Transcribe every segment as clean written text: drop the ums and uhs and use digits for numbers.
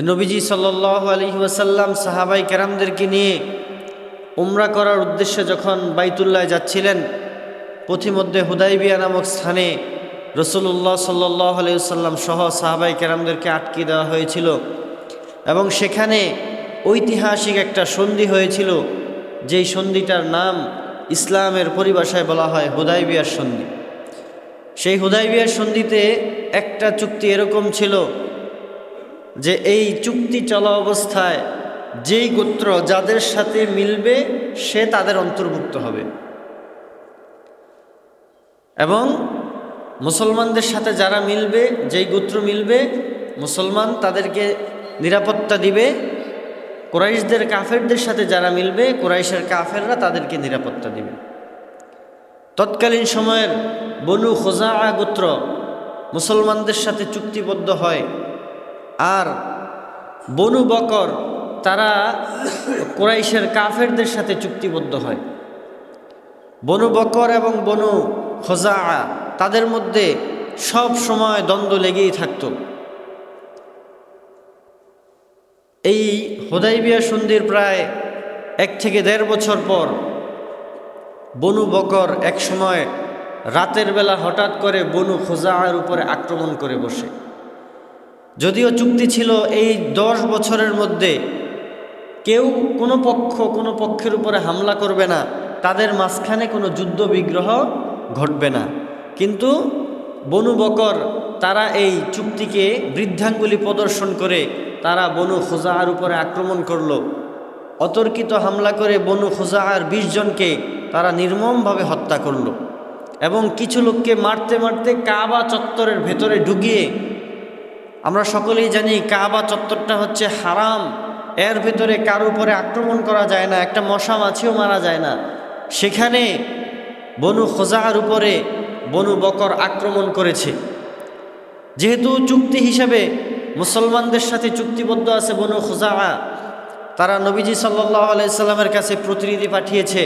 নবীজি সাল্লাল্লাহু আলাইহি ওয়াসাল্লাম সাহাবাই কেরামদেরকে নিয়ে উমরা করার উদ্দেশ্যে যখন বাইতুল্লায় যাচ্ছিলেন, পথিমধ্যে হুদাইবিয়া নামক স্থানে রাসূলুল্লাহ সাল্লাল্লাহু আলাইহি ওয়াসাল্লাম সহ সাহাবাই কেরামদেরকে আটকে দেওয়া হয়েছিল এবং সেখানে ঐতিহাসিক একটা সন্ধি হয়েছিল, যেই সন্ধিটার নাম ইসলামের পরিভাষায় বলা হয় হুদাইবিয়ার সন্ধি। সেই হুদাইবিয়ার সন্ধিতে একটা চুক্তি এরকম ছিল যে এই চুক্তি চলা অবস্থায় যেই গোত্র যাদের সাথে মিলবে সে তাদের অন্তর্ভুক্ত হবে এবং মুসলমানদের সাথে যারা মিলবে, যেই গোত্র মিলবে, মুসলমান তাদেরকে নিরাপত্তা দিবে। কুরাইশদের কাফেরদের সাথে যারা মিলবে, কুরাইশের কাফেররা তাদেরকে নিরাপত্তা দিবে। তৎকালীন সময়ের বনু খুজাআ গোত্র মুসলমানদের সাথে চুক্তিবদ্ধ হয়, আর বনু বকর তারা কুরাইশের কাফেরদের সাথে চুক্তিবদ্ধ হয়। বনু বকর এবং বনু খুজাআ তাদের মধ্যে সব সময় দ্বন্দ্ব লেগেই থাকত। এই হুদাইবিয়া সন্ধির প্রায় 1 থেকে 1.5 বছর পর বনু বকর এক সময় রাতের বেলা হঠাৎ করে বনু খুজাআর উপরে আক্রমণ করে বসে। যদিও চুক্তি ছিল এই 10 বছরের মধ্যে কেউ কোনো পক্ষের উপরে হামলা করবে না, তাদের মাঝখানে কোনো যুদ্ধ বিগ্রহ ঘটবে না, কিন্তু বনু বকর তারা এই চুক্তিকে বৃদ্ধাঙ্গুলি প্রদর্শন করে তারা বনু খুজাআর উপরে আক্রমণ করল। অতর্কিত হামলা করে বনু খুজাআর 20 জনকে তারা নির্মমভাবে হত্যা করল এবং কিছু লোককে মারতে মারতে কাবা চত্বরের ভেতরে ঢুকিয়ে, আমরা সকলেই জানি কাবা চত্বরটা হচ্ছে হারাম, এর ভেতরে কার উপরে আক্রমণ করা যায় না, একটা মশা মাছিও মারা যায় না, সেখানে বনু খুজাআর উপরে বনু বকর আক্রমণ করেছে। যেহেতু চুক্তি হিসাবে মুসলমানদের সাথে চুক্তিবদ্ধ আছে বনু খুজাআ, তারা নবীজি সাল্লাল্লাহু আলাইহি সাল্লামের কাছে প্রতিনিধি পাঠিয়েছে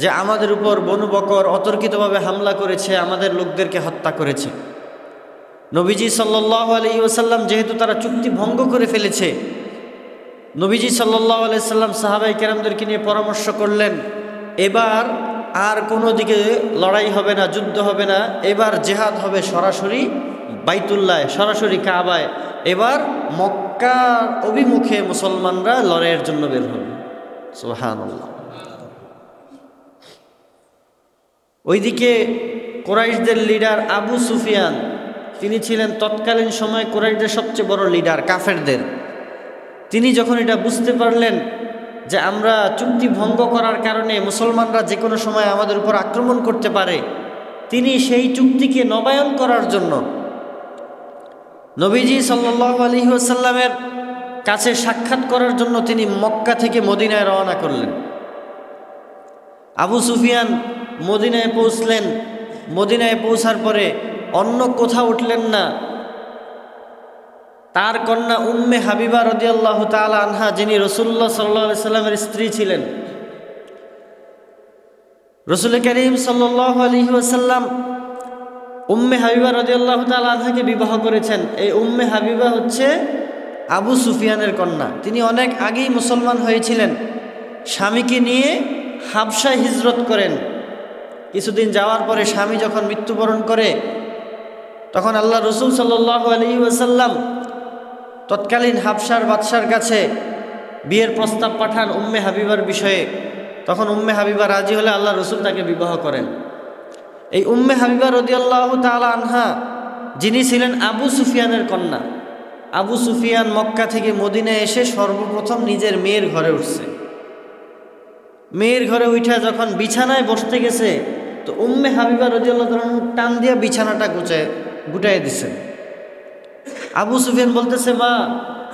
যে আমাদের উপর বনু বকর অতর্কিতভাবে হামলা করেছে, আমাদের লোকদেরকে হত্যা করেছে। নবীজি সাল্লাল্লাহু আলাইহি ওয়াসাল্লাম যেহেতু তারা চুক্তি ভঙ্গ করে ফেলেছে, নবীজি সাল্লাল্লাহু আলাইহি সাল্লাম সাহাবাই কেরামদেরকে নিয়ে পরামর্শ করলেন, এবার আর কোনো দিকে লড়াই হবে না, যুদ্ধ হবে না, এবার জিহাদ হবে সরাসরি বাইতুল্লাহ, সরাসরি কাবায়। এবার মক্কার অভিমুখে মুসলমানরা লড়াইয়ের জন্য বের হবে। সুবহানাল্লাহ। ওইদিকে কুরাইশদের লিডার আবু সুফিয়ান, তিনি ছিলেন তৎকালীন সময়ে কুরাইশদের সবচেয়ে বড় লিডার কাফেরদের। তিনি যখন এটা বুঝতে পারলেন যে আমরা চুক্তি ভঙ্গ করার কারণে মুসলমানরা যে কোনো সময় আমাদের উপর আক্রমণ করতে পারে, তিনি সেই চুক্তিকে নবায়ন করার জন্য নবীজি সাল্লাল্লাহু আলাইহি ওয়াসাল্লামের কাছে সাক্ষাৎ করার জন্য তিনি মক্কা থেকে মদিনায় রওনা করলেন। আবু সুফিয়ান মদিনায় পৌঁছলেন। মদিনায় পৌঁছার পরে অন্য কোথাও উঠলেন না, তার কন্যা উম্মে হাবিবা রাদিয়াল্লাহু তাআলা আনহা, যিনি রাসূলুল্লাহ সাল্লাল্লাহু আলাইহি সাল্লামের স্ত্রী ছিলেন, রাসূল করিম সাল্লাল্লাহু আলাইহি ওয়াসাল্লাম উম্মে হাবিবা রাদিয়াল্লাহু তাআলা আনহাকে বিবাহ করেছেন। এই উম্মে হাবিবা হচ্ছে আবু সুফিয়ানের কন্যা। তিনি অনেক আগেই মুসলমান হয়েছিলেন। স্বামীকে নিয়ে হাবশায় হিজরত করেন। কিছুদিন যাওয়ার পরে স্বামী যখন মৃত্যুবরণ করে, তখন আল্লাহ রাসূল সাল্লাল্লাহু আলাইহি ওয়াসাল্লাম তৎকালীন হাবশার বাদশার কাছে বিয়ের প্রস্তাব পাঠান উম্মে হাবিবার বিষয়ে। তখন উম্মে হাবিবা রাজি হলে আল্লাহ রাসূল তাকে বিবাহ করেন। এই উম্মে হাবিবা রাদিয়াল্লাহু তাআলা আনহা, যিনি ছিলেন আবু সুফিয়ানের কন্যা, আবু সুফিয়ান মক্কা থেকে মদিনায় এসে সর্বপ্রথম নিজের মেয়ের ঘরে উঠছে। মেয়ের ঘরে উঠা যখন বিছানায় বসতে গেছে, তো উম্মে হাবিবা রাদিয়াল্লাহু তাআলা টান দিয়ে বিছানাটা গুটায় দিছেন। আবু সুফিয়ান বলতেছে, মা,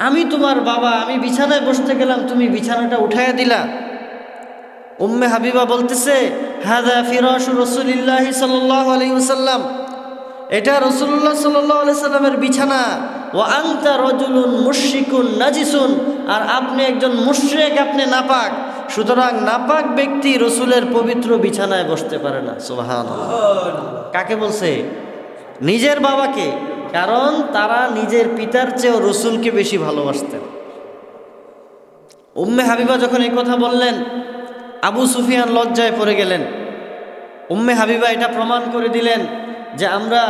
আমি তোমার বাবা, আমি বিছানায় বসতে গেলাম, তুমি বিছানাটা উঠাইয়া দিলা। উম্মে হাবিবা বলতেছে, হাযা ফিরাশু রাসূলিল্লাহি সাল্লাল্লাহু আলাইহি ওয়াসাল্লাম, এটা রাসূলুল্লাহ সাল্লাল্লাহু আলাইহি সাল্লামের বিছানা। ওয়া আনতা রাজুলুন মুশরিকুন নাজিসুন, আর আপনি একজন মুশরিক, আপনি নাপাক। সুতরাং নাপাক ব্যক্তি রাসূলের পবিত্র বিছানায় বসতে পারে না। সুবহানাল্লাহ। কাকে বলছে? নিজের বাবাকে। কারণ তারা নিজের পিতার চেয়েও রসুলকে বেশি ভালোবাসতেন। উম্মে হাবিবা যখন এই কথা বললেন, আবু সুফিয়ান লজ্জায় পড়ে গেলেন। উম্মে হাবিবা এটা প্রমাণ করে দিলেন যে আমরা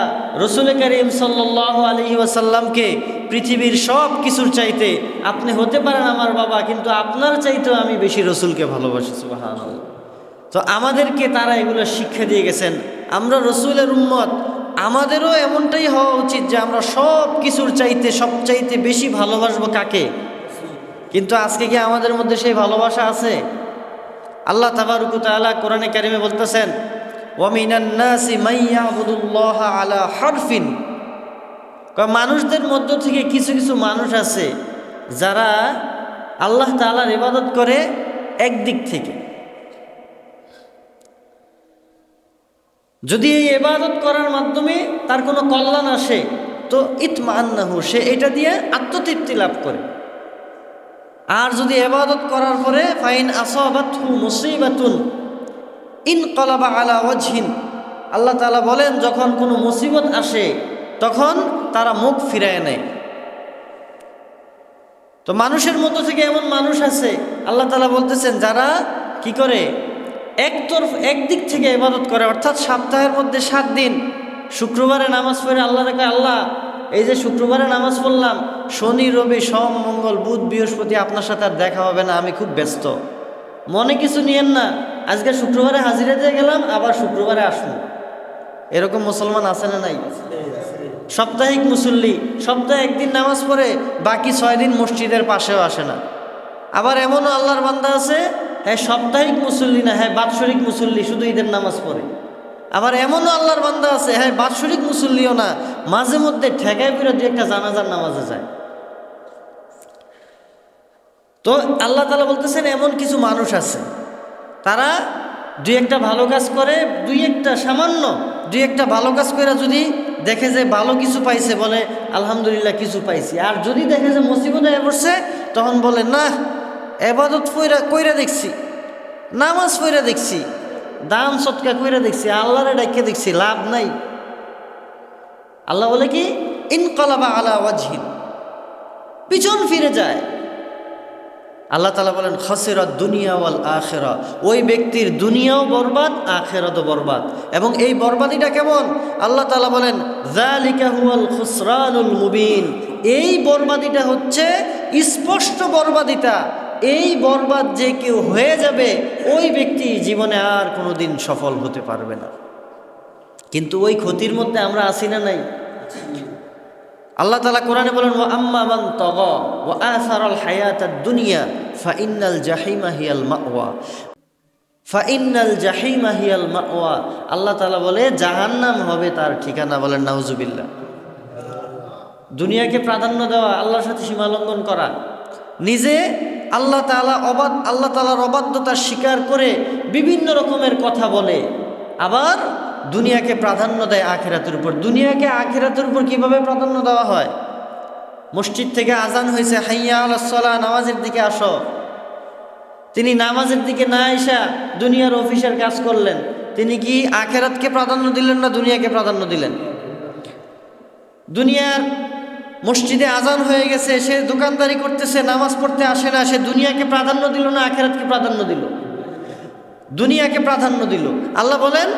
রসুল করিম সাল্লাল্লাহু আলাইহি ওয়াসাল্লামকে পৃথিবীর সব কিছুর চাইতে, আপনি হতে পারেন আমার বাবা, কিন্তু আপনার চাইতেও আমি বেশি রসুলকে ভালোবাসি। সুবহানাল্লাহ। তো আমাদেরকে তারা এগুলো শিক্ষা দিয়ে গেছেন। আমরা রসুলের উম্মত, আমাদেরও এমনটাই হওয়া উচিত যে আমরা সব কিছুর চাইতে সবচাইতে বেশি ভালোবাসবো কাকে? কিন্তু আজকে কি আমাদের মধ্যে সেই ভালোবাসা আছে? আল্লাহ তাবারক ওয়া তাআলা কোরআনে কারিমে বলতেছেন, ওয়া মিনান নাসি মান ইয়াবুদুল্লাহা আলা হারফিন। মানুষদের মধ্য থেকে কিছু কিছু মানুষ আছে যারা আল্লাহ তাআলার ইবাদত করে একদিক থেকে। যদি এই ইবাদত করার মাধ্যমে তার কোনো কল্যাণ আসে তো ইতমান্নাহু, সে এটা দিয়ে আত্মতৃপ্তি লাভ করে। আর যদি ইবাদত করার পরে ফাইন আসাবাতহু মুসিবাতুন ইনকালাবা আলা ওয়াজহিন, আল্লাহ তাআলা বলেন যখন কোনো মুসিবত আসে তখন তারা মুখ ফিরায় নেয়। তো মানুষের মধ্য থেকে এমন মানুষ আছে, আল্লাহ তাআলা বলতেছেন, যারা কি করে একদিক থেকে ইবাদত করে, অর্থাৎ সপ্তাহের মধ্যে 7 দিন শুক্রবারে নামাজ পড়ে আল্লাহ রেখে, আল্লাহ এই যে শুক্রবারে নামাজ পড়লাম, শনি রবি সোম মঙ্গল বুধ বৃহস্পতি আপনার সাথে আর দেখা হবে না, আমি খুব ব্যস্ত, মনে কিছু নিয়েন না, আজকে শুক্রবারে হাজিরা দিয়ে গেলাম, আবার শুক্রবারে আসবো। এরকম মুসলমান আছে না নাই? সাপ্তাহিক মুসল্লি, সপ্তাহে একদিন নামাজ পড়ে বাকি 6 দিন মসজিদের পাশেও আসে না। আবার এমনও আল্লাহর বান্দা আছে, হ্যাঁ সাপ্তাহিক মুসল্লি না, হ্যাঁ বাৎসরিক মুসল্লি, শুধু ঈদের নামাজ পড়ে। আবার এমনও আল্লাহর বান্দা আছে, হ্যাঁ বাৎসরিক মুসল্লিও না, মাঝে মধ্যে ঠেকায় করে 2-1টা জানাজার নামাজে যায়। তো আল্লাহ তাআলা বলতেছেন এমন কিছু মানুষ আছে, তারা 2-1টা ভালো কাজ করে, 2-1টা সামান্য 2-1টা ভালো কাজ করে যদি দেখে যে ভালো কিছু পাইছে, বলে আলহামদুলিল্লাহ কিছু পাইছি। আর যদি দেখে যে মুসিবত হয়ে পড়ছে, তখন বলে না, ইবাদত কইরা দেখছি, নামাজ পড়া দেখছি, দান সৎকা কইরা দেখছি, আল্লাহরে ডাইকে দেখছি, লাভ নাই। আল্লাহ বলে কি, ইনকালাবা আলা ওয়াজহিন, পিছন ফিরে যায়। আল্লাহ তাআলা বলেন খাসিরাত দুনিয়া ওয়াল আখিরা, ওই ব্যক্তির দুনিয়াও বরবাদ, আখিরাতও বরবাদ। এবং এই বরবাদিটা কেমন? আল্লাহ তাআলা বলেন যালিকা হুয়াল খুসরানুল মুবিন, এই বরবাদিটা হচ্ছে স্পষ্ট বরবাদিতা। এই বরবাদ যে কেউ হয়ে যাবে, ওই ব্যক্তি জীবনে আর কোনোদিন সফল হতে পারবে না। কিন্তু ওই ক্ষতির মধ্যে আমরা আছি না নাই? আল্লাহ তাআলা কোরআনে বলেন, ওয়া আম্মা মান তাগা ওয়া আসারাল হায়াতাদ দুনিয়া ফাইন্নাল জাহিমা হিয়াল মাওয়া, ফাইন্নাল জাহিমা হিয়াল মাওয়া। আল্লাহ তাআলা বলে জাহান্নাম হবে তার ঠিকানা। বলেন নাউজুবিল্লাহ। দুনিয়াকে প্রাধান্য দেওয়া, আল্লাহর সাথে সীমা লঙ্ঘন করা, নিজে আল্লাহ তাআলার অবাধ্যতার স্বীকার করে বিভিন্ন রকমের কথা বলে, আবার দুনিয়াকে প্রাধান্য দেয় আখিরাতের উপর। দুনিয়াকে আখিরাতের উপর কিভাবে প্রাধান্য দেওয়া হয়? মসজিদ থেকে আজান হয়েছে, হাইয়া আলাস সালাহ, নামাজের দিকে আসো। তিনি নামাজের দিকে না আইসা দুনিয়ার অফিসের কাজ করলেন। তিনি কি আখিরাতকে প্রাধান্য দিলেন না দুনিয়াকে প্রাধান্য দিলেন? দুনিয়ার মসজিদে আজান হয়ে গেছে, সে দোকানদারি করতেছে, নামাজ পড়তে আসে না, সে দুনিয়াকে প্রাধান্য দিল না আখিরাতকে প্রাধান্য দিল? দুনিয়াকে প্রাধান্য দিল। আল্লাহ বলেন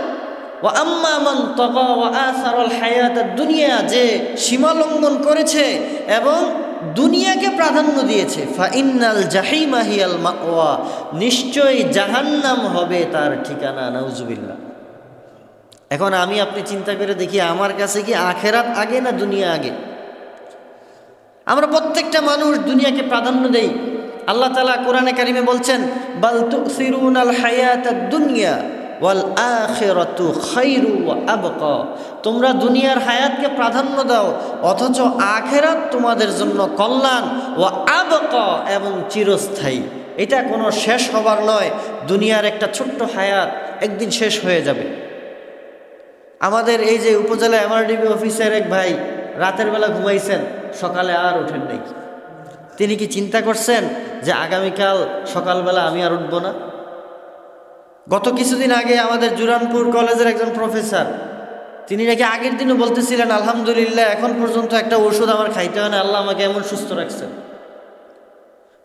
ওয়া আম্মা মান তাগা ওয়া আসারাল হায়াতাদ দুনিয়া, যে সীমা লঙ্ঘন করেছে এবং দুনিয়াকে প্রাধান্য দিয়েছে, ফাইন্নাল জাহিমা হিয়াল মাওয়া, নিশ্চয়ই জাহান্নাম হবে তার ঠিকানা। নাউজুবিল্লাহ। এখন আমি আপনি চিন্তা করে দেখি, আমার কাছে কি আখিরাত আগে না দুনিয়া আগে? আমরা প্রত্যেকটা মানুষ দুনিয়াকে প্রাধান্য দেই। আল্লাহ তাআলা কোরআনে কারিমে বলছেন, বাল তুসিরুনাল হায়াতাদ দুনিয়া ওয়াল আখিরাতু খায়রু ওয়া আবকা, তোমরা দুনিয়ার হায়াতকে প্রাধান্য দাও, অথচ আখিরাত তোমাদের জন্য কল্যাণ, ওয়া আবকা, এবং চিরস্থায়ী। এটা কোনো শেষ হবার নয়। দুনিয়ার একটা ছোট্ট হায়াত একদিন শেষ হয়ে যাবে। আমাদের এই যে উপজেলা এমআরডিবি অফিসের এক ভাই রাতের বেলা ঘুমাইছেন, সকালে আর ওঠেন নাই। তিনি কি চিন্তা করছেন যে আগামীকাল সকালবেলা আমি আর উঠব না? গত কিছুদিন আগে আমাদের জুরানপুর কলেজের একজন প্রফেসর, তিনি নাকি আগের দিনও বলতেছিলেন আলহামদুলিল্লাহ এখন পর্যন্ত একটা ওষুধ আমার খাইতে হয় না, আল্লাহ আমাকে এমন সুস্থ রাখছেন।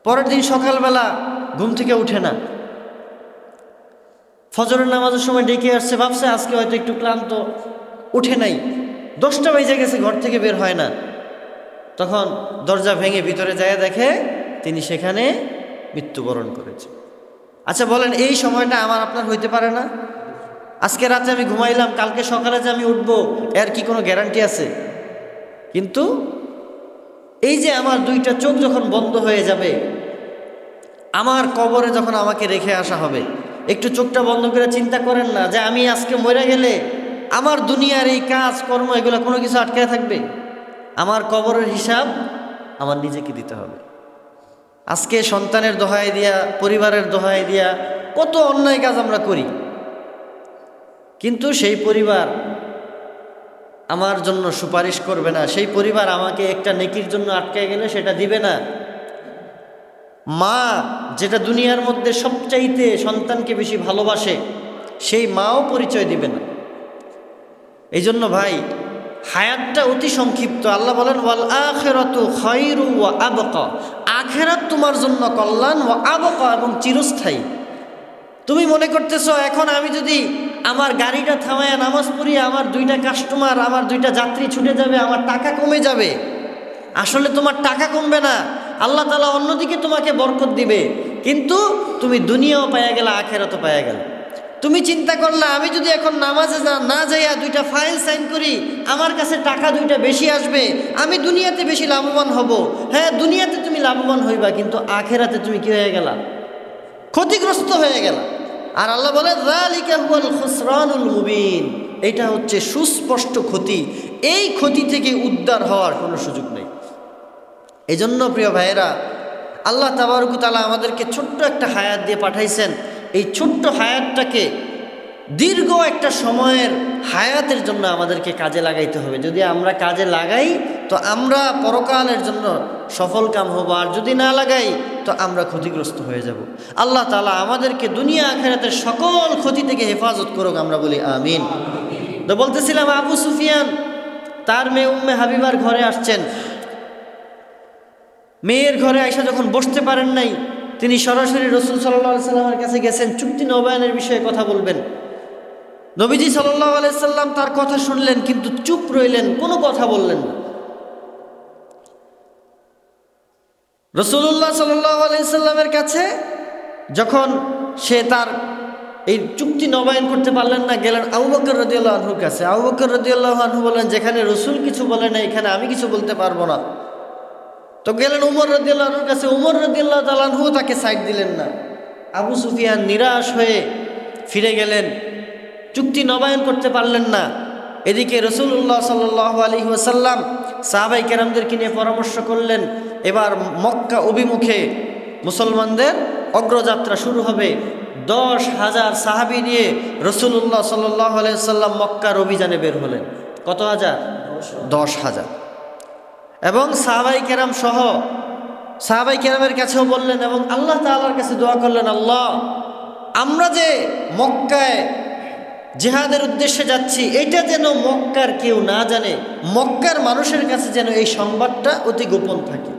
পরের দিন সকালবেলা ঘুম থেকে উঠে না, ফজরের নামাজের সময় ডেকে আসছে, ভাবছে আজকে হয়তো একটু ক্লান্ত, উঠে নাই। 10টা বেজে গেছে, ঘর থেকে বের হয় না। তখন দরজা ভেঙে ভিতরে যায় দেখে তিনি সেখানে মৃত্যুবরণ করেছে। আচ্ছা বলেন, এই সময়টা আমার আপনার হইতে পারে না? আজকে রাতে আমি ঘুমাইলাম, কালকে সকালে যে আমি উঠবো এর কি কোনো গ্যারান্টি আছে? কিন্তু এই যে আমার 2টা চোখ যখন বন্ধ হয়ে যাবে, আমার কবরে যখন আমাকে রেখে আসা হবে, একটু চোখটা বন্ধ করে চিন্তা করেন না যে আমি আজকে মরে গেলে আমার দুনিয়ার এই কাজ কর্ম এগুলো কোনো কিছু আটকে থাকবে? আমার কবরের হিসাব আমার নিজেকে দিতে হবে। আজকে সন্তানের দোহাই দিয়া, পরিবারের দোহাই দিয়া কত অন্যায় কাজ আমরা করি, কিন্তু সেই পরিবার আমার জন্য সুপারিশ করবে না, সেই পরিবার আমাকে একটা নেকির জন্য আটকে গেলে সেটা দিবে না। মা যেটা দুনিয়ার মধ্যে সবচাইতে সন্তানকে বেশি ভালোবাসে, সেই মাও পরিচয় দিবে না। এই জন্য ভাই, হায়াতটা অতি সংক্ষিপ্ত। আল্লাহ বলেন ওয়াল আখিরাতু খায়রু ওয়া আবকা, আখিরাত তোমার জন্য কল্যাণ, ওয়া আবকা এবং চিরস্থায়ী। তুমি মনে করতেছো এখন আমি যদি আমার গাড়িটা থামায় নামাজ পড়ি, আমার 2টা কাস্টমার, আমার 2টা যাত্রী ছুটে যাবে, আমার টাকা কমে যাবে। আসলে তোমার টাকা কমবে না, আল্লাহ তাআলা অন্যদিকে তোমাকে বরকত দিবে, কিন্তু তুমি দুনিয়াও পাইয়া গেলা, আখিরাতও পাইয়া গেল। তুমি চিন্তা করলা আমি যদি এখন নামাজে না যাইয়া 2টা ফাইল সাইন করি, আমার কাছে টাকা 2টা বেশি আসবে, আমি দুনিয়াতে বেশি লাভবান হব। হ্যাঁ, দুনিয়াতে তুমি লাভবান হইবা, কিন্তু আখিরাতে তুমি কি হয়ে গেলা? ক্ষতিগ্রস্ত হয়ে গেলা। আর আল্লাহ বলে যালিকা হুয়াল খুসরানুল মুবিন, এটা হচ্ছে সুস্পষ্ট ক্ষতি, এই ক্ষতি থেকে উদ্ধার হওয়ার কোনো সুযোগ নেই। এই জন্য প্রিয় ভাইয়েরা, আল্লাহ তাবারক ওয়া তাআলা আমাদেরকে ছোট্ট একটা হায়াত দিয়ে পাঠাইছেন। এই ছোট্ট হায়াতটাকে দীর্ঘ একটা সময়ের হায়াতের জন্য আমাদেরকে কাজে লাগাইতে হবে। যদি আমরা কাজে লাগাই তো আমরা পরকালের জন্য সফল কাম হব, আর যদি না লাগাই তো আমরা ক্ষতিগ্রস্ত হয়ে যাব। আল্লাহ তাআলা আমাদেরকে দুনিয়া আখিরাতের সকল ক্ষতি থেকে হেফাজত করুক, আমরা বলি আমিন। তো বলতেছিলাম, আবু সুফিয়ান তার মেয়ে উম্মে হাবিবার ঘরে আসছেন। মেয়ের ঘরে আয়সা যখন বসতে পারেন নাই, তিনি সরাসরি রাসূল সাল্লাল্লাহু আলাইহি সাল্লামের কাছে গেছেন, চুক্তি নবায়নের বিষয়ে কথা বলবেন। নবীজি সাল্লাল্লাহু আলাইহি সাল্লাম তার কথা শুনলেন, কিন্তু চুপ রইলেন, কোনো কথা বললেন না। রাসূলুল্লাহ সাল্লাল্লাহু আলাইহি সাল্লামের কাছে যখন সে তার এই চুক্তি নবায়ন করতে পারলেন না, গেলেন আবু বকর রাদিয়াল্লাহু আনহুর কাছে। আবু বকর রাদিয়াল্লাহু আনহু বললেন, যেখানে রাসূল কিছু বলে না, এখানে আমি কিছু বলতে পারবো না। তো গেলেন উমর রাদিয়াল্লাহু আনহুর কাছে। উমর রাদিয়াল্লাহু তাআলা আনহু তাকে সাইড দিলেন না। আবু সুফিয়ান নিরাশ হয়ে ফিরে গেলেন, চুক্তি নবায়ন করতে পারলেন না। এদিকে রাসূলুল্লাহ সাল্লাল্লাহু আলাইহি ওয়াসাল্লাম সাহাবায়ে কেরামদেরকে নিয়ে পরামর্শ করলেন, এবার মক্কা অভিমুখে মুসলমানদের অগ্রযাত্রা শুরু হবে। 10,000 সাহাবী নিয়ে রাসূলুল্লাহ সাল্লাল্লাহু আলাইহি ওয়াসাল্লাম মক্কার অভিযানে বের হলেন। কত হাজার? 10,000। এবং সাহাবায়ে কেরাম সহ সাহাবায়ে কেরামের কাছেও বললেন এবং আল্লাহ তাআলার কাছে দোয়া করলেন, আল্লাহ, আমরা যে মক্কায় জিহাদের উদ্দেশ্যে যাচ্ছি, এটা যেন মক্কার কেউ না জানে, মক্কার মানুষের কাছে যেন এই সংবাদটা অতি গোপন থাকে।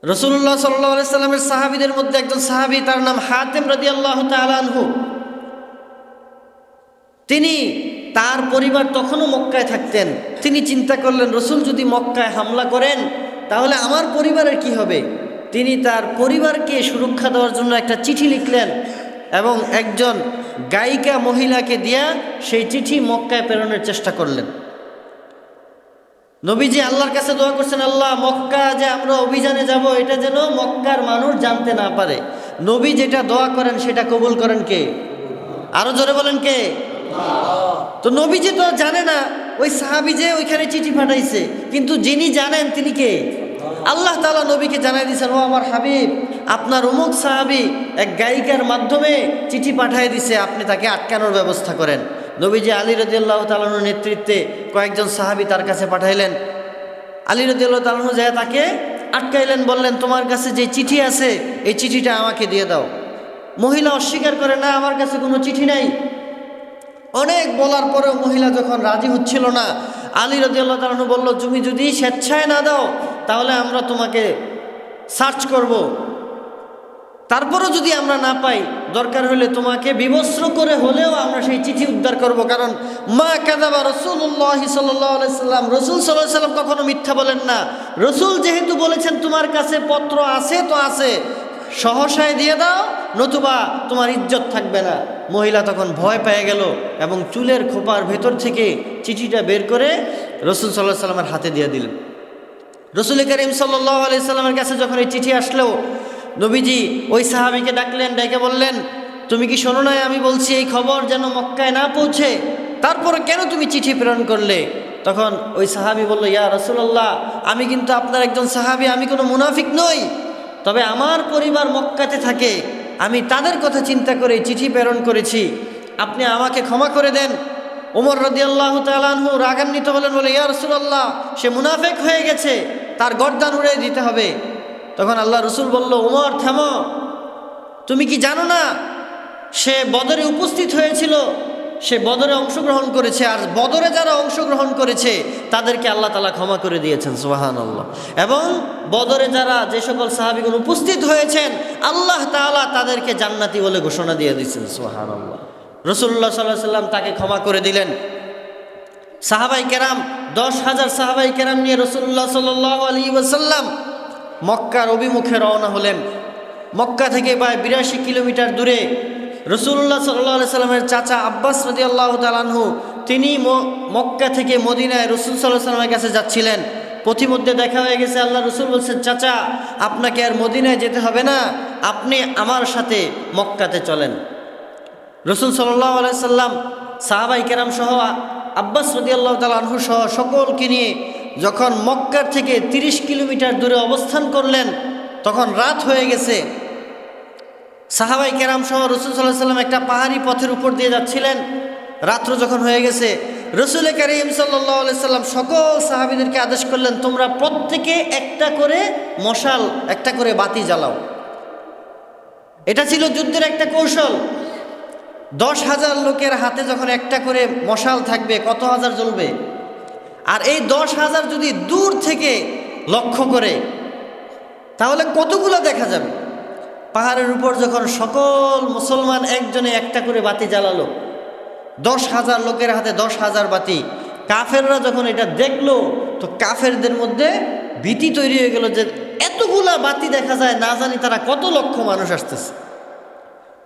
রাসূলুল্লাহ সাল্লাল্লাহু আলাইহি সাল্লামের সাহাবীদের মধ্যে একজন সাহাবী, তার নাম হাতিম রাদিয়াল্লাহু তাআলা আনহু। তিনি, তার পরিবার তখনও মক্কায় থাকতেন। তিনি চিন্তা করলেন, রাসূল যদি মক্কায় হামলা করেন তাহলে আমার পরিবারের কি হবে। তিনি তার পরিবারকে সুরক্ষা দেওয়ার জন্য একটা চিঠি লিখলেন এবং একজন গায়িকা মহিলাকে দিয়া সেই চিঠি মক্কায় প্রেরণের চেষ্টা করলেন। নবীজি আল্লাহর কাছে দোয়া করছেন, আল্লাহ, মক্কা যে আমরা অভিযানে যাব এটা যেন মক্কার মানুষ জানতে না পারে। নবী যেটা দোয়া করেন সেটা কবুল করেন কে? আরো জোরে বলেন কে? তো নবীজি তো জানে না ওই সাহাবী যে ওইখানে চিঠি পাঠাইছে, কিন্তু যিনি জানেন তিনি কে? আল্লাহ তাআলা নবীকে জানাই দিয়েছেন, ও আমার হাবিব, আপনার অমুক সাহাবী এক গায়িকার মাধ্যমে চিঠি পাঠিয়ে দিছে, আপনি তাকে আটকানোর ব্যবস্থা করেন। নবীজি আলী রাদিয়াল্লাহু তাআলার নেতৃত্বে কয়েকজন সাহাবী তার কাছে পাঠাইলেন। আলী রাদিয়াল্লাহু তাআলা যায় তাকে আটকাইলেন, বললেন, তোমার কাছে যে চিঠি আছে এই চিঠিটা আমাকে দিয়ে দাও। মহিলা অস্বীকার করে, না, আমার কাছে কোনো চিঠি নাই। অনেক বলার পরেও মহিলা যখন রাজি হচ্ছিল না, আলী রাদিয়াল্লাহু তাআলা আনহু বলল, তুমি যদি স্বেচ্ছায় না দাও তাহলে আমরা তোমাকে সার্চ করব, তারপরও যদি আমরা না পাই দরকার হলে তোমাকে বিবস্ত্র করে হলেও আমরা সেই চিঠি উদ্ধার করব। কারণ মা কাযাবা রাসূলুল্লাহ সাল্লাল্লাহু আলাইহি সাল্লাম, রাসূল সাল্লাল্লাহু আলাইহি সাল্লাম কখনো মিথ্যা বলেন না। রাসূল যেহেতু বলেছেন তোমার কাছে পত্র আছে তো আছে, সহসায় দিয়ে দাও, নতুবা তোমার ইজ্জত থাকবে না। মহিলা তখন ভয় পেয়ে গেল এবং চুলের খোপার ভেতর থেকে চিঠিটা বের করে রাসূল সাল্লাল্লাহু আলাইহি সাল্লামের হাতে দিয়ে দিলেন। রাসূল করিম সাল্লাল্লাহু আলাইহি সাল্লামের কাছে যখন এই চিঠি আসলো, নবীজি ওই সাহাবীকে ডাকলেন, ডেকে বললেন, তুমি কি শোনো নাই আমি বলছি এই খবর যেন মক্কায় না পৌঁছে, তারপরে কেন তুমি চিঠি প্রেরণ করলে? তখন ওই সাহাবী বলল, ইয়া রাসূলুল্লাহ, আমি কিন্তু আপনার একজন সাহাবী, আমি কোনো মুনাফিক নই, তবে আমার পরিবার মক্কাতে থাকে, আমি তাদের কথা চিন্তা করে চিঠি প্রেরণ করেছি, আপনি আমাকে ক্ষমা করে দেন। ওমর রাদিয়াল্লাহু তাআলা আনহু রাগান্বিত হলেন, বলে, ইয়া রাসূলুল্লাহ, সে মুনাফিক হয়ে গেছে, তার গর্দান উড়িয়ে দিতে হবে। তখন আল্লাহ রসুল বলল, ওমর থামো, তুমি কি জানো না সে বদরে উপস্থিত হয়েছিল, সে বদরে অংশগ্রহণ করেছে, আর বদরে যারা অংশগ্রহণ করেছে তাদেরকে আল্লাহ তাআলা ক্ষমা করে দিয়েছেন, সুবহানাল্লাহ। এবং বদরে যারা যে সকল সাহাবীগণ উপস্থিত হয়েছেন আল্লাহ তাআলা তাদেরকে জান্নাতি বলে ঘোষণা দিয়ে দিয়েছেন, সুবহানাল্লাহ। রাসূলুল্লাহ সাল্লাল্লাহু আলাইহি ওয়াসাল্লাম তাকে ক্ষমা করে দিলেন। সাহাবাই কেরাম 10,000 সাহাবাই কেরাম নিয়ে রাসূলুল্লাহ সাল্লাল্লাহু আলাইহি ওয়াসাল্লাম মক্কার অভিমুখে রওনা হলেন। মক্কা থেকে প্রায় 82 কিলোমিটার দূরে রাসূলুল্লাহ সাল্লাল্লাহু আলাইহি সাল্লামের চাচা আব্বাস রাদিয়াল্লাহু তাআলা আনহু, তিনি মক্কা থেকে মদিনায় রাসূল সাল্লাল্লাহু আলাইহি সাল্লামের কাছে যাচ্ছিলেন। পথিমধ্যে দেখা হয়ে গেছে, আল্লাহ রসুল বলছেন, চাচা আপনাকে আর মদিনায় যেতে হবে না, আপনি আমার সাথে মক্কাতে চলেন। রাসূল সাল্লাল্লাহু আলাইহি সাল্লাম সাহাবাই কেরাম সহ আব্বাস রাদিয়াল্লাহু তাআলা আনহু সহ সকলকে নিয়ে যখন মক্কার থেকে 30 কিলোমিটার দূরে অবস্থান করলেন, তখন রাত হয়ে গেছে। সাহাবাই কেরাম সহ রাসূল সাল্লাল্লাহু আলাইহি সাল্লাম একটা পাহাড়ি পথের উপর দিয়ে যাচ্ছিলেন। রাত্র যখন হয়ে গেছে, রাসূল করিম সাল্লাল্লাহু আলাইহি সাল্লাম সকল সাহাবীদেরকে আদেশ করলেন, তোমরা প্রত্যেকে একটা করে মশাল, একটা করে বাতি জ্বালাও। এটা ছিল যুদ্ধের একটা কৌশল। 10,000 লোকের হাতে যখন একটা করে মশাল থাকবে, কত হাজার জ্বলবে? আর এই 10,000 যদি দূর থেকে লক্ষ্য করে তাহলে কতগুলো দেখা যাবে। পাহাড়ের উপর যখন সকল মুসলমান একজনে একটা করে বাতি জ্বালালো, 10,000 লোকের হাতে 10,000 বাতি, কাফেররা যখন এটা দেখলো তো কাফেরদের মধ্যে ভীতি তৈরি হয়ে গেল যে এতগুলা বাতি দেখা যায়, না জানি তারা কত লক্ষ মানুষ আসতেছে।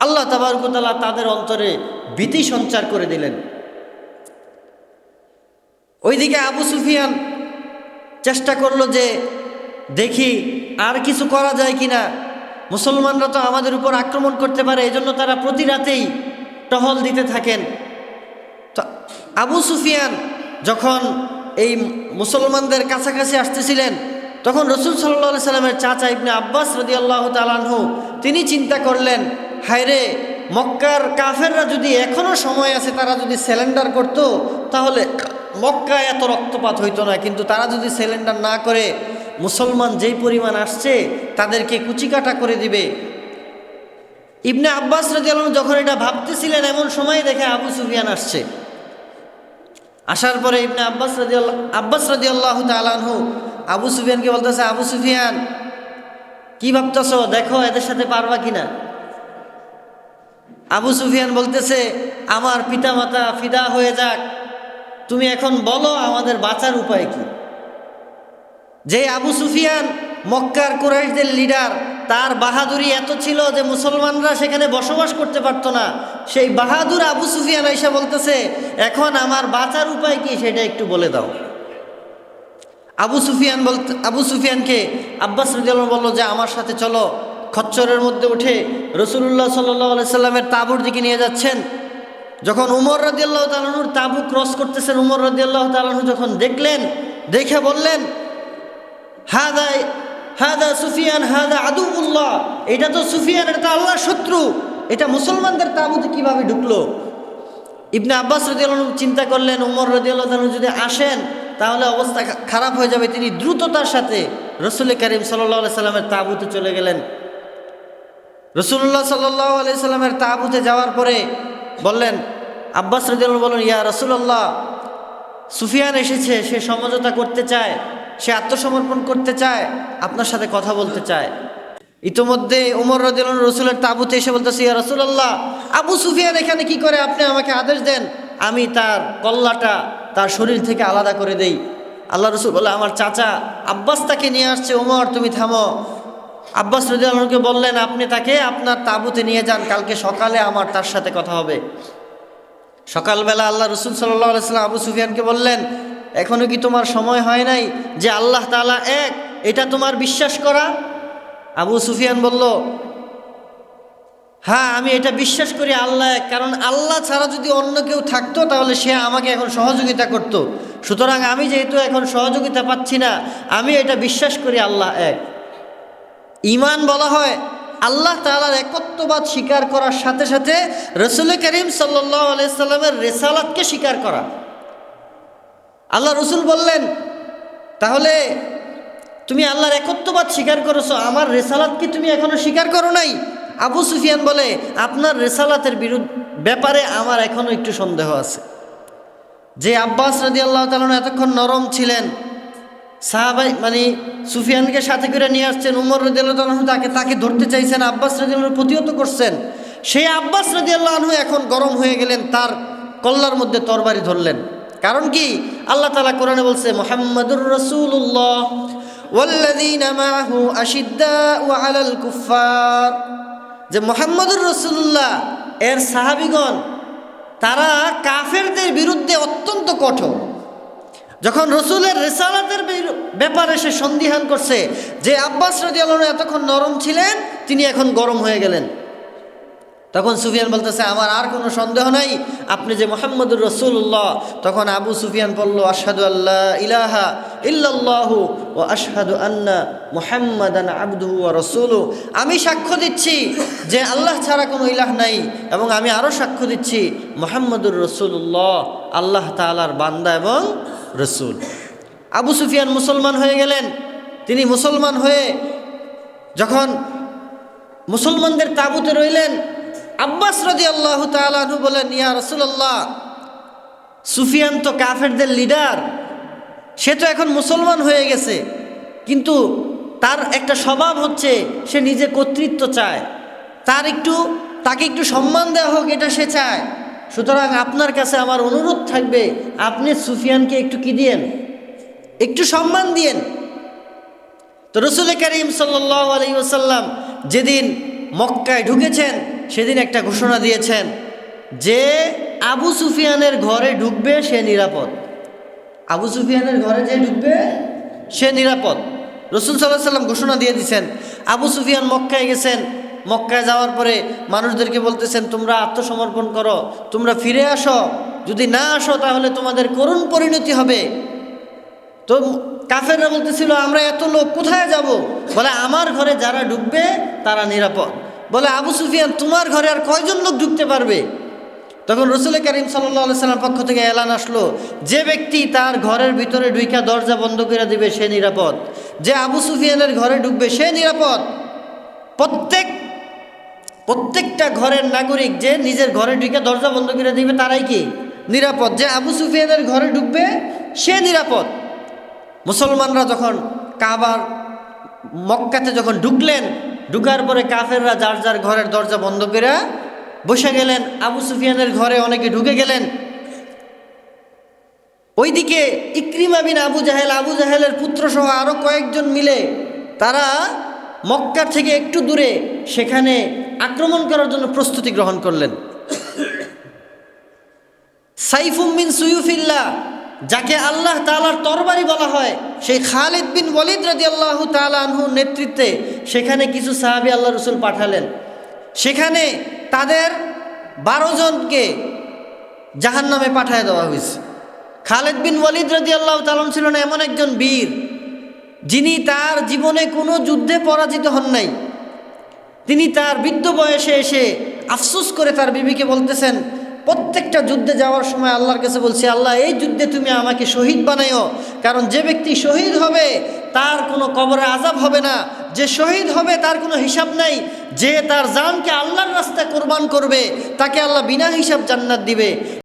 আল্লাহ তাবারক ওয়া তাআলা তাদের অন্তরে ভীতি সঞ্চার করে দিলেন। ওইদিকে আবু সুফিয়ান চেষ্টা করলো যে দেখি আর কিছু করা যায় কিনা, মুসলমানরা তো আমাদের উপর আক্রমণ করতে পারে, এজন্য তারা প্রতি রাতেই টহল দিতে থাকেন। তো আবু সুফিয়ান যখন এই মুসলমানদের কাছাকাছি আসতেছিলেন, তখন রাসূল সাল্লাল্লাহু আলাইহি সাল্লামের চাচা ইবনে আব্বাস রাদিয়াল্লাহু তাআলা আনহু তিনি চিন্তা করলেন, হায়রে, মক্কার কাফেররা যদি এখনো সময় আছে, তারা যদি স্যালেন্ডার করতো তাহলে মক্কায় এত রক্তপাত হইতো না, কিন্তু তারা যদি স্যালেন্ডার না করে মুসলমান যেই পরিমাণ আসছে তাদেরকে কুচিকাটা করে দিবে। ইবনে আব্বাস রাদিয়াল্লাহু আনহু যখন এটা ভাবতেছিলেন, এমন সময় দেখে আবু সুফিয়ান আসছে। আসার পরে ইবনে আব্বাস রাদিয়াল্লাহু তাআলা আনহু আবু সুফিয়ানকে বলতেছে, আবু সুফিয়ান কি ভাবতেছো, দেখো এদের সাথে পারবা কিনা। আবু সুফিয়ান বলতেছে, আমার পিতামাতা ফিদা হয়ে যাক, তুমি এখন বলো আমাদের বাঁচার উপায় কি। যে আবু সুফিয়ান মক্কার কুরাইশদের লিডার, তার বাহাদুরি এত ছিল যে মুসলমানরা সেখানে বসবাস করতে পারতো না। সেই বাহাদুর আবু সুফিয়ান আইসা বলতেছে, এখন আমার বাঁচার উপায় কি সেটা একটু বলে দাও। আবু সুফিয়ানকে আব্বাস রাদিয়াল্লাহু আনহু বলল যে আমার সাথে চলো। খচ্চরের মধ্যে উঠে রাসূলুল্লাহ সাল্লাল্লাহু আলাইহি সাল্লামের তাঁবুর দিকে নিয়ে যাচ্ছেন। যখন উমর রাদিয়াল্লাহু তাআলা আনহুর তাঁবু ক্রস করতেছেন, উমর রাদিয়াল্লাহু তাআলা আনহু যখন দেখলেন, দেখে বললেন, হাদা সুফিয়ান হাদা আদুউল্লাহ, এটা তো সুফিয়ান, এটা তো আল্লাহর শত্রু, এটা মুসলমানদের তাঁবুতে কিভাবে ঢুকলো। ইবনে আব্বাস রাদিয়াল্লাহু আনহু চিন্তা করলেন, উমর রাদিয়াল্লাহু তাআলা যদি আসেন তাহলে অবস্থা খারাপ হয়ে যাবে। তিনি দ্রুততার সাথে রাসূল করিম সাল্লাল্লাহু আলাইহি সাল্লামের তাঁবুতে চলে গেলেন। রাসূলুল্লাহ সাল্লাল্লাহু আলাইহি সাল্লামের তাঁবুতে যাওয়ার পরে বললেন, আব্বাস রাদিয়াল্লাহু বলেন, ইয়া রাসূলুল্লাহ, সুফিয়ান এসেছে, সে সমঝোতা করতে চায়, সে আত্মসমর্পণ করতে চায়, আপনার সাথে কথা বলতে চায়। ইতোমধ্যে ওমর রাদিয়াল্লাহু আনহু রাসূলের তাঁবুতে এসে বলতেছে, ইয়া রাসূলুল্লাহ, আবু সুফিয়ান এখানে কি করে? আপনি আমাকে আদেশ দেন, আমি তার কল্লাটা তার শরীর থেকে আলাদা করে দেই। আল্লাহ রসুল বলে, আমার চাচা আব্বাস তাকে নিয়ে আসছে, ওমর তুমি থামো। আব্বাস রাদিয়াল্লাহু আনহুকে বললেন, আপনি তাকে আপনার তাঁবুতে নিয়ে যান, কালকে সকালে আমার তার সাথে কথা হবে। সকালবেলা আল্লাহ রসুল সাল্লাল্লাহু আলাইহি ওয়াসাল্লাম আবু সুফিয়ানকে বললেন, এখনো কি তোমার সময় হয় নাই যে আল্লাহ তাআলা এক, এটা তোমার বিশ্বাস করা? আবু সুফিয়ান বলল, হ্যাঁ, আমি এটা বিশ্বাস করি আল্লাহ এক, কারণ আল্লাহ ছাড়া যদি অন্য কেউ থাকতো তাহলে সে আমাকে এখন সহযোগিতা করত। সুতরাং আমি যেহেতু এখন সহযোগিতা পাচ্ছি না, আমি এটা বিশ্বাস করি আল্লাহ এক। ঈমান বলা হয় আল্লাহ তাআলার একত্ববাদ স্বীকার করার সাথে সাথে রাসূল করিম সাল্লাল্লাহু আলাইহি সাল্লামের রিসালাতকে স্বীকার করা। আল্লাহ রসুল বললেন, তাহলে তুমি আল্লাহর একত্ববাদ স্বীকার করেছো, আমার রিসালাত কি তুমি এখনো স্বীকার করো নাই? আবু সুফিয়ান বলে, আপনার রিসালাতের ব্যাপারে আমার এখনো একটু সন্দেহ আছে। যে আব্বাস রাদিয়াল্লাহু তাআলা এতক্ষণ নরম ছিলেন, সাহাবাই মানে সুফিয়ানকে সাথে করে নিয়ে আসছেন, উমর রাদিয়াল্লাহু তাআলা তাকে ধরতে চাইছেন, আব্বাস রাদিয়াল্লাহু প্রতিহত করছেন। সেই আব্বাস রাদিয়াল্লাহু আনহু এখন গরম হয়ে গেলেন, তার কল্লার মধ্যে তরবারি ধরলেন। কারণ কি? আল্লাহ তাআলা কোরআনে বলছে, মুহাম্মাদুর রাসূলুল্লাহ ওয়াল্লাযীনা মাআহু আশিদ্দাউ আলাল কুফফার, যে মুহাম্মাদুর রাসূলুল্লাহ এর সাহাবীগণ তারা কাফেরদের বিরুদ্ধে অত্যন্ত কঠোর। যখন রসুলের রিসালাতের ব্যাপারে সে সন্দিহান করছে, যে আব্বাস রাদিয়াল্লাহু আনহু এতক্ষণ নরম ছিলেন, তিনি এখন গরম হয়ে গেলেন, তখন সুফিয়ান বলতেছে, আমার আর কোনো সন্দেহ নাই আপনি যে মুহাম্মাদুর রাসূলুল্লাহ। তখন আবু সুফিয়ান বলল, আশহাদু আল্লা ইলাহা ইল্লাল্লাহু ওয়া আশহাদু আন্না মুহাম্মাদান আবদুহু ওয়া রাসূলুহু, আমি সাক্ষ্য দিচ্ছি যে আল্লাহ ছাড়া কোনো ইলাহ নাই, এবং আমি আরও সাক্ষ্য দিচ্ছি মুহাম্মাদুর রাসূলুল্লাহ আল্লাহ তাআলার বান্দা এবং রসুল। আবু সুফিয়ান মুসলমান হয়ে গেলেন। তিনি মুসলমান হয়ে যখন মুসলমানদের তাঁবুতে রইলেন, আব্বাস রাদিয়াল্লাহু তাআলা আনহু বলেন, ইয়া রাসূলুল্লাহ, সুফিয়ান তো কাফেরদের লিডার, সে তো এখন মুসলমান হয়ে গেছে, কিন্তু তার একটা স্বভাব হচ্ছে সে নিজে কর্তৃত্ব চায়, তাকে একটু সম্মান দেওয়া হোক, এটা সে চায়। সুতরাং আপনার কাছে আমার অনুরোধ থাকবে, আপনি সুফিয়ানকে একটু কি দিয়েন, একটু সম্মান দিয়েন। তো রাসূল করিম সাল্লাল্লাহু আলাইহি ওয়াসাল্লাম যেদিন মক্কায় ঢুকেছেন, সেদিন একটা ঘোষণা দিয়েছেন যে আবু সুফিয়ানের ঘরে ঢুকবে সে নিরাপদ। আবু সুফিয়ানের ঘরে যে ঢুকবে সে নিরাপদ। রাসূল সাল্লাল্লাহু আলাইহি ওয়াসাল্লাম ঘোষণা দিয়ে দিয়েছেন। আবু সুফিয়ান মক্কায় গেছেন, মক্কায় যাওয়ার পরে মানুষদেরকে বলতেছেন, তোমরা আত্মসমর্পণ করো, তোমরা ফিরে আসো, যদি না আসো তাহলে তোমাদের করুণ পরিণতি হবে। তো কাফেররা বলতেছিল, আমরা এত লোক কোথায় যাব? বলে, আমার ঘরে যারা ঢুকবে তারা নিরাপদ। বলে, আবু সুফিয়ান, তোমার ঘরে আর কয়জন লোক ঢুকতে পারবে? তখন রাসূল করিম সাল্লাল্লাহু আলাইহি ওয়াসাল্লাম পক্ষ থেকে এলান আসলো, যে ব্যক্তি তার ঘরের ভিতরে ঢুইকা দরজা বন্ধ করে দিবে সে নিরাপদ, যে আবু সুফিয়ানের ঘরে ঢুকবে সে নিরাপদ। প্রত্যেকটা ঘরের নাগরিক যে নিজের ঘরে ঢুকে দরজা বন্ধ করে দিবে তারাই কি নিরাপদ, যে আবু সুফিয়ানের ঘরে ঢুকবে সে নিরাপদ। মুসলমানরা যখন কাবার মক্কাতে যখন ঢুকলেন, ঢুকার পরে কাফেররা যার যার ঘরের দরজা বন্ধ করে বসে গেলেন। আবু সুফিয়ানের ঘরে অনেকে ঢুকে গেলেন। ওইদিকে ইকরিমা বিন আবু জাহেলের পুত্রসহ আরও কয়েকজন মিলে তারা মক্কার থেকে একটু দূরে সেখানে আক্রমণ করার জন্য প্রস্তুতি গ্রহণ করলেন। সাইফুম মিন সুয়ুফিল্লাহ, যাকে আল্লাহ তাআলার তরবারি বলা হয়, সেই খালিদ বিন ওয়ালিদ রাদিয়াল্লাহু তাআলা আনহুর নেতৃত্বে সেখানে কিছু সাহাবী আল্লাহ রসুল পাঠালেন। সেখানে তাদের 12 জনকে জাহান্নামে পাঠিয়ে দেওয়া হয়েছে। খালিদ বিন ওয়ালিদ রাদিয়াল্লাহু তাআলা ছিলেন এমন একজন বীর, যিনি তার জীবনে কোনো যুদ্ধে পরাজিত হন নাই। তিনি তার বৃদ্ধ বয়সে এসে আফসোস করে তার বিবিকে বলতেছেন, প্রত্যেকটা যুদ্ধে যাওয়ার সময় আল্লাহর কাছে বলছি, আল্লাহ এই যুদ্ধে তুমি আমাকে শহীদ বানাইও, কারণ যে ব্যক্তি শহীদ হবে তার কোনো কবরে আযাব হবে না, যে শহীদ হবে তার কোনো হিসাব নাই, যে তার জানকে আল্লাহর রাস্তায় কোরবান করবে তাকে আল্লাহ বিনা হিসাব জান্নাত দিবে।